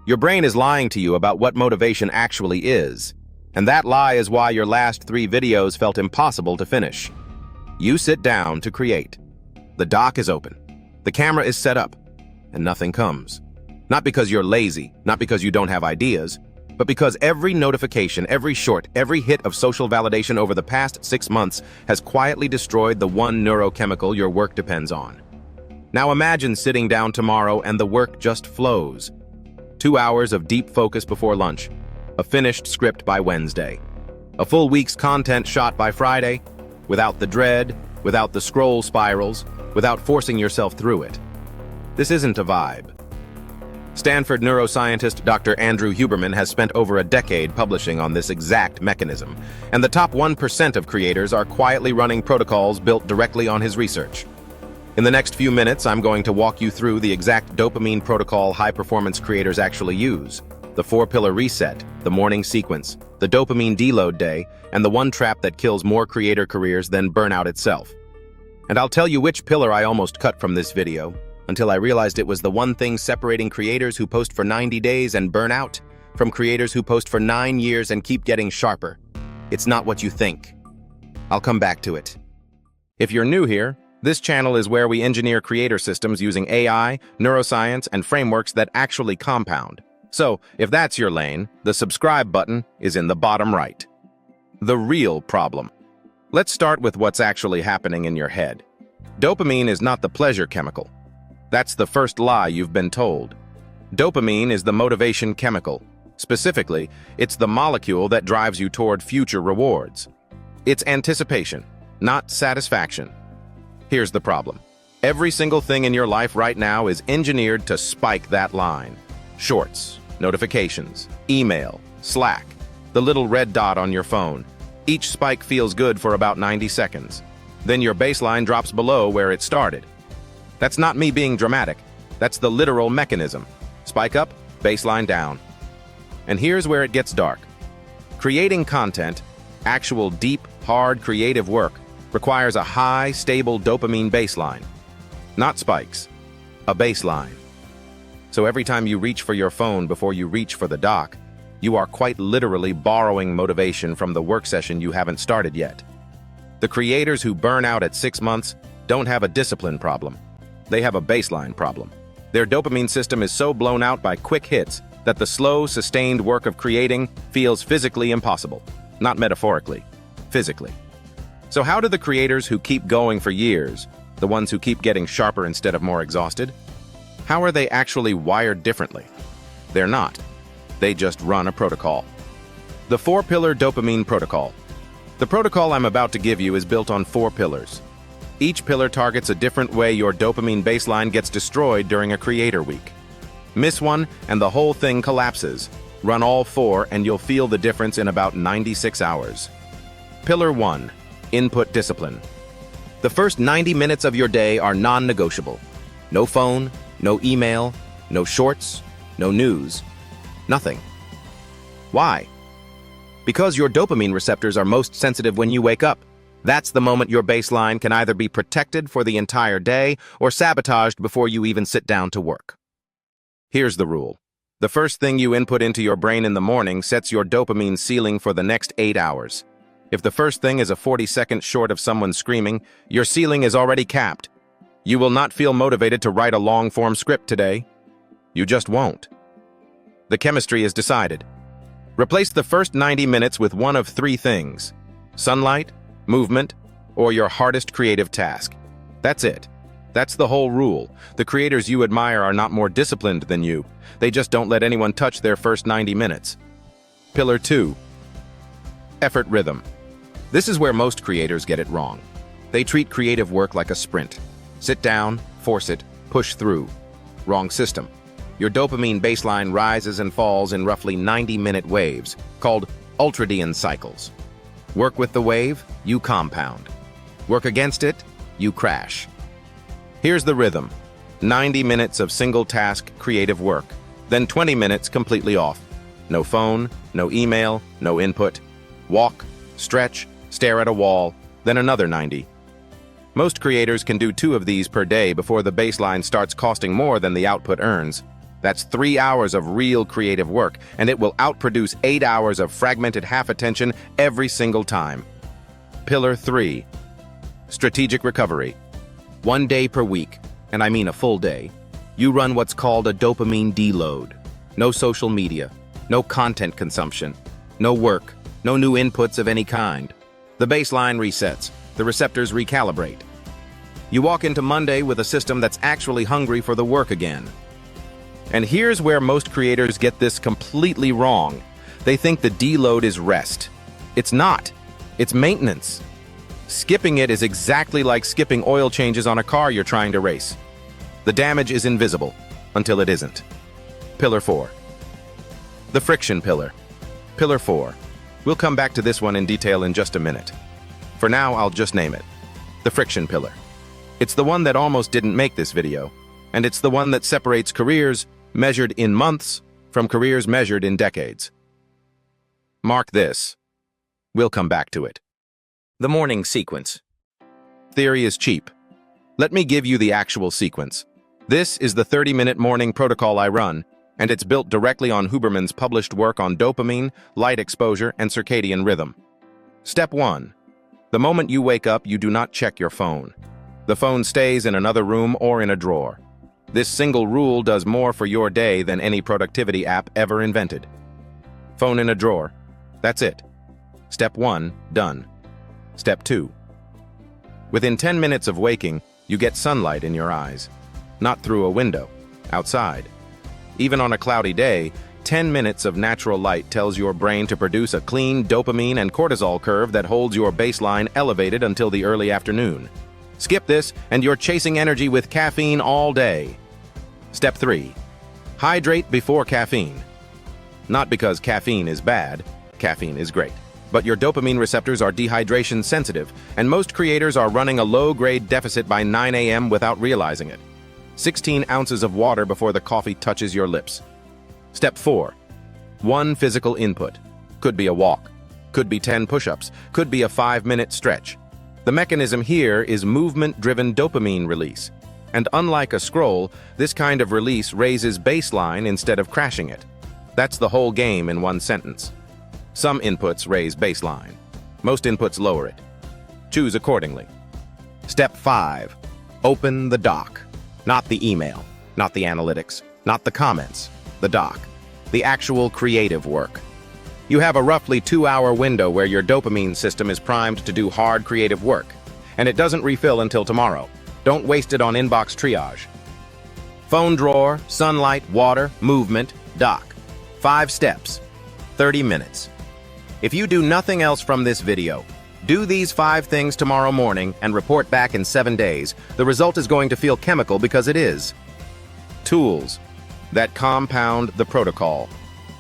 Your brain is lying to you about what motivation actually is, and that lie is why your last 3 videos felt impossible to finish. You sit down to create. The dock is open. The camera is set up, and nothing comes. Not because you're lazy, not because you don't have ideas, but because every notification, every short, every hit of social validation over the past 6 months has quietly destroyed the one neurochemical your work depends on. Now imagine sitting down tomorrow and the work just flows. 2 hours of deep focus before lunch, a finished script by Wednesday, a full week's content shot by Friday, without the dread, without the scroll spirals, without forcing yourself through it. This isn't a vibe. Stanford neuroscientist Dr. Andrew Huberman has spent over a decade publishing on this exact mechanism, and the top 1% of creators are quietly running protocols built directly on his research. In the next few minutes, I'm going to walk you through the exact dopamine protocol high-performance creators actually use, the 4-pillar reset, the morning sequence, the dopamine deload day, and the one trap that kills more creator careers than burnout itself. And I'll tell you which pillar I almost cut from this video, until I realized it was the one thing separating creators who post for 90 days and burn out from creators who post for 9 years and keep getting sharper. It's not what you think. I'll come back to it. If you're new here, this channel is where we engineer creator systems using AI, neuroscience, and frameworks that actually compound. So, if that's your lane, the subscribe button is in the bottom right. The real problem. Let's start with what's actually happening in your head. Dopamine is not the pleasure chemical. That's the first lie you've been told. Dopamine is the motivation chemical. Specifically, it's the molecule that drives you toward future rewards. It's anticipation, not satisfaction. Here's the problem. Every single thing in your life right now is engineered to spike that line. Shorts, notifications, email, Slack, the little red dot on your phone. Each spike feels good for about 90 seconds. Then your baseline drops below where it started. That's not me being dramatic. That's the literal mechanism. Spike up, baseline down. And here's where it gets dark. Creating content, actual deep, hard creative work, requires a high, stable dopamine baseline. Not spikes, a baseline. So every time you reach for your phone before you reach for the dock, you are quite literally borrowing motivation from the work session you haven't started yet. The creators who burn out at 6 months don't have a discipline problem. They have a baseline problem. Their dopamine system is so blown out by quick hits that the slow, sustained work of creating feels physically impossible. Not metaphorically, physically. So how do the creators who keep going for years, the ones who keep getting sharper instead of more exhausted, how are they actually wired differently? They're not. They just run a protocol. The 4-pillar dopamine protocol. The protocol I'm about to give you is built on 4 pillars. Each pillar targets a different way your dopamine baseline gets destroyed during a creator week. Miss one, and the whole thing collapses. Run all 4, and you'll feel the difference in about 96 hours. Pillar 1, input discipline. The first 90 minutes of your day are non-negotiable. No phone, no email, no shorts, no news. Nothing. Why? Because your dopamine receptors are most sensitive when you wake up. That's the moment your baseline can either be protected for the entire day or sabotaged before you even sit down to work. Here's the rule. The first thing you input into your brain in the morning sets your dopamine ceiling for the next 8 hours. If the first thing is a 40-second short of someone screaming, your ceiling is already capped. You will not feel motivated to write a long-form script today. You just won't. The chemistry is decided. Replace the first 90 minutes with one of 3 things: sunlight, movement, or your hardest creative task. That's it. That's the whole rule. The creators you admire are not more disciplined than you. They just don't let anyone touch their first 90 minutes. Pillar 2. Effort rhythm. This is where most creators get it wrong. They treat creative work like a sprint. Sit down, force it, push through. Wrong system. Your dopamine baseline rises and falls in roughly 90-minute waves, called ultradian cycles. Work with the wave, you compound. Work against it, you crash. Here's the rhythm. 90 minutes of single-task creative work, then 20 minutes completely off. No phone, no email, no input. Walk, stretch, stare at a wall, then another 90. Most creators can do 2 of these per day before the baseline starts costing more than the output earns. That's 3 hours of real creative work, and it will outproduce 8 hours of fragmented half-attention every single time. Pillar 3. Strategic recovery. 1 day per week, and I mean a full day, you run what's called a dopamine deload. No social media, no content consumption, no work, no new inputs of any kind. The baseline resets, the receptors recalibrate. You walk into Monday with a system that's actually hungry for the work again. And here's where most creators get this completely wrong. They think the deload is rest. It's not. It's maintenance. Skipping it is exactly like skipping oil changes on a car you're trying to race. The damage is invisible until it isn't. Pillar 4. The friction pillar. Pillar 4. We'll come back to this one in detail in just a minute. For now, I'll just name it. The friction pillar. It's the one that almost didn't make this video, and it's the one that separates careers measured in months from careers measured in decades. Mark this. We'll come back to it. The morning sequence. Theory is cheap. Let me give you the actual sequence. This is the 30-minute morning protocol I run, and it's built directly on Huberman's published work on dopamine, light exposure, and circadian rhythm. Step 1. The moment you wake up, you do not check your phone. The phone stays in another room or in a drawer. This single rule does more for your day than any productivity app ever invented. Phone in a drawer. That's it. Step 1, done. Step 2. Within 10 minutes of waking, you get sunlight in your eyes. Not through a window, outside. Even on a cloudy day, 10 minutes of natural light tells your brain to produce a clean dopamine and cortisol curve that holds your baseline elevated until the early afternoon. Skip this, and you're chasing energy with caffeine all day. Step 3. Hydrate before caffeine. Not because caffeine is bad, caffeine is great. But your dopamine receptors are dehydration sensitive, and most creators are running a low-grade deficit by 9 a.m. without realizing it. 16 ounces of water before the coffee touches your lips. Step 4. One physical input. Could be a walk. Could be 10 push-ups. Could be a 5-minute stretch. The mechanism here is movement-driven dopamine release. And unlike a scroll, this kind of release raises baseline instead of crashing it. That's the whole game in one sentence. Some inputs raise baseline. Most inputs lower it. Choose accordingly. Step 5. Open the doc. Not the email, not the analytics, not the comments. The doc. The actual creative work. You have a roughly 2-hour window where your dopamine system is primed to do hard creative work, and it doesn't refill until tomorrow. Don't waste it on inbox triage. Phone drawer, sunlight, water, movement, doc. 5 steps. 30 minutes. If you do nothing else from this video, do these 5 things tomorrow morning and report back in 7 days. The result is going to feel chemical because it is. Tools that compound the protocol.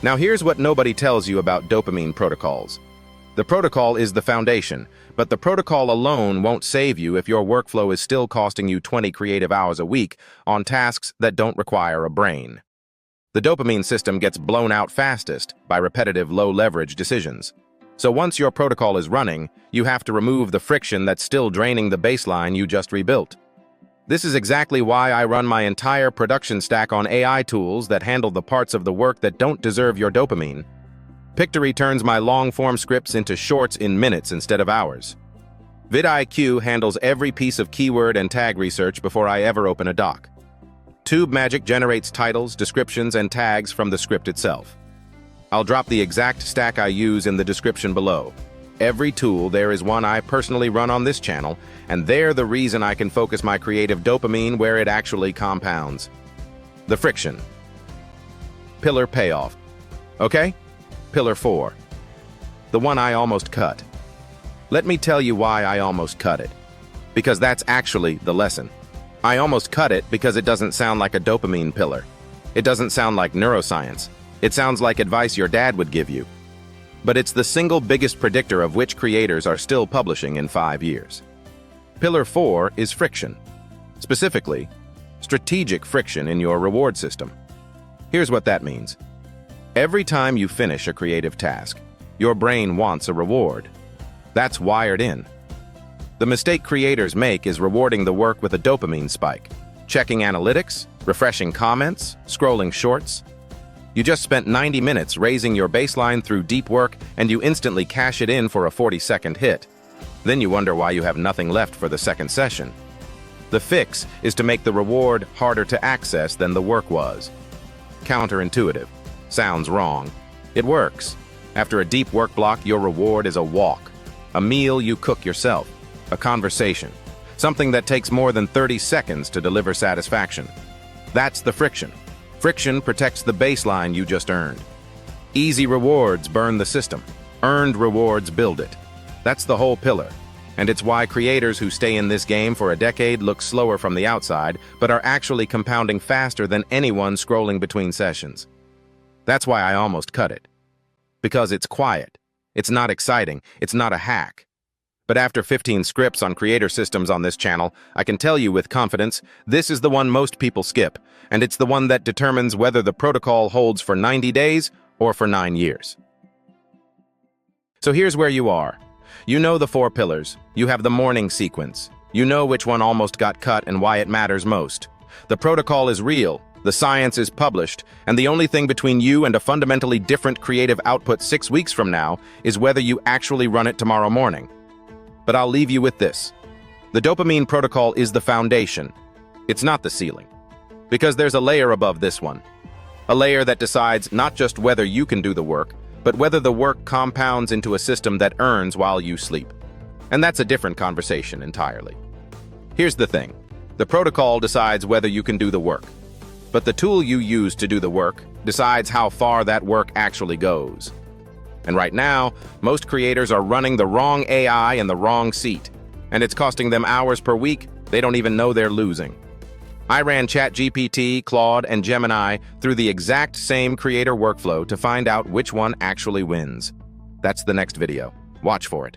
Now here's what nobody tells you about dopamine protocols. The protocol is the foundation, but the protocol alone won't save you if your workflow is still costing you 20 creative hours a week on tasks that don't require a brain. The dopamine system gets blown out fastest by repetitive low-leverage decisions. So once your protocol is running, you have to remove the friction that's still draining the baseline you just rebuilt. This is exactly why I run my entire production stack on AI tools that handle the parts of the work that don't deserve your dopamine. Pictory turns my long-form scripts into shorts in minutes instead of hours. vidIQ handles every piece of keyword and tag research before I ever open a doc. TubeMagic generates titles, descriptions, and tags from the script itself. I'll drop the exact stack I use in the description below. Every tool there is one I personally run on this channel, and they're the reason I can focus my creative dopamine where it actually compounds. The friction. Pillar payoff. Okay? Pillar 4. The one I almost cut. Let me tell you why I almost cut it. Because that's actually the lesson. I almost cut it because it doesn't sound like a dopamine pillar. It doesn't sound like neuroscience. It sounds like advice your dad would give you. But it's the single biggest predictor of which creators are still publishing in 5 years. Pillar 4 is friction. Specifically, strategic friction in your reward system. Here's what that means. Every time you finish a creative task, your brain wants a reward. That's wired in. The mistake creators make is rewarding the work with a dopamine spike, checking analytics, Refreshing comments? Scrolling shorts? You just spent 90 minutes raising your baseline through deep work, and you instantly cash it in for a 40-second hit. Then you wonder why you have nothing left for the second session. The fix is to make the reward harder to access than the work was. Counterintuitive. Sounds wrong. It works. After a deep work block, your reward is a walk, a meal you cook yourself, a conversation, something that takes more than 30 seconds to deliver satisfaction. That's the friction. Friction protects the baseline you just earned. Easy rewards burn the system. Earned rewards build it. That's the whole pillar. And it's why creators who stay in this game for a decade look slower from the outside, but are actually compounding faster than anyone scrolling between sessions. That's why I almost cut it. Because it's quiet. It's not exciting. It's not a hack. But after 15 scripts on creator systems on this channel, I can tell you with confidence, this is the one most people skip, and it's the one that determines whether the protocol holds for 90 days or for 9 years. So here's where you are. You know the 4 pillars. You have the morning sequence. You know which one almost got cut and why it matters most. The protocol is real, the science is published, and the only thing between you and a fundamentally different creative output 6 weeks from now is whether you actually run it tomorrow morning. But I'll leave you with this. The dopamine protocol is the foundation. It's not the ceiling. Because there's a layer above this one. A layer that decides not just whether you can do the work, but whether the work compounds into a system that earns while you sleep. And that's a different conversation entirely. Here's the thing. The protocol decides whether you can do the work. But the tool you use to do the work decides how far that work actually goes. And right now, most creators are running the wrong AI in the wrong seat. And it's costing them hours per week they don't even know they're losing. I ran ChatGPT, Claude, and Gemini through the exact same creator workflow to find out which one actually wins. That's the next video. Watch for it.